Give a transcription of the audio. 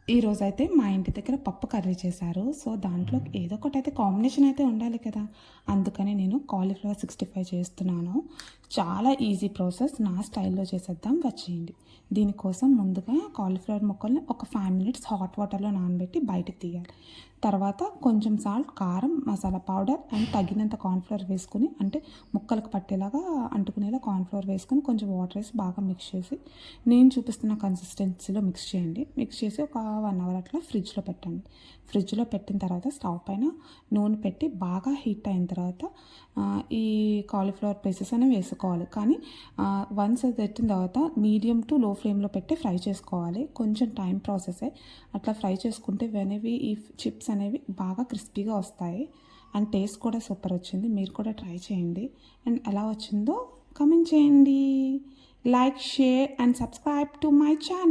ఈరోజైతే మా ఇంటి దగ్గర పప్పు కర్రీ చేశారు. సో, దాంట్లో ఏదో ఒకటైతే కాంబినేషన్ అయితే ఉండాలి కదా! అందుకని నేను కాలీఫ్లవర్ 65 చేస్తున్నాను. చాలా ఈజీ ప్రాసెస్. నా స్టైల్‌లో చేసేద్దాం వచ్చేయండి. దీనికోసం ముందుగా కాలీఫ్లవర్ ముక్కల్ని ఒక 5 మినిట్స్ హాట్ వాటర్‌లో నానబెట్టి బయటకి తీయాలి. తర్వాత కొంచెం సాల్ట్, కారం, మసాలా పౌడర్ అండ్ తగినంత కార్న్‌ఫ్లోర్ వేసుకొని అంటే ముక్కలకు పట్టేలాగా అంటుకునేలా కార్న్‌ఫ్లోర్ వేసుకొని కొంచెం వాటర్ వేసి బాగా మిక్స్ చేసి నేను చూపిస్తున్న కన్సిస్టెన్సీలో మిక్స్ చేయండి. మిక్స్ చేసి ఒక 1 అవర్ అట్లా ఫ్రిడ్జ్లో పెట్టండి. ఫ్రిడ్జ్లో పెట్టిన తర్వాత స్టవ్ పైన నూనె పెట్టి బాగా హీట్ అయిన తర్వాత ఈ కాలీఫ్లవర్ పీసెస్ అనేవి వేసుకోవాలి. కానీ వన్స్ అది పెట్టిన తర్వాత మీడియం టు లో ఫ్లేమ్లో పెట్టి ఫ్రై చేసుకోవాలి. కొంచెం టైం ప్రాసెసే. అట్లా ఫ్రై చేసుకుంటే అనేవి ఈ చిప్స్ అనేవి బాగా క్రిస్పీగా వస్తాయి అండ్ టేస్ట్ కూడా సూపర్ వచ్చింది. మీరు కూడా ట్రై చేయండి అండ్ ఎలా వచ్చిందో కమెంట్ చేయండి. Like, share and subscribe to my channel.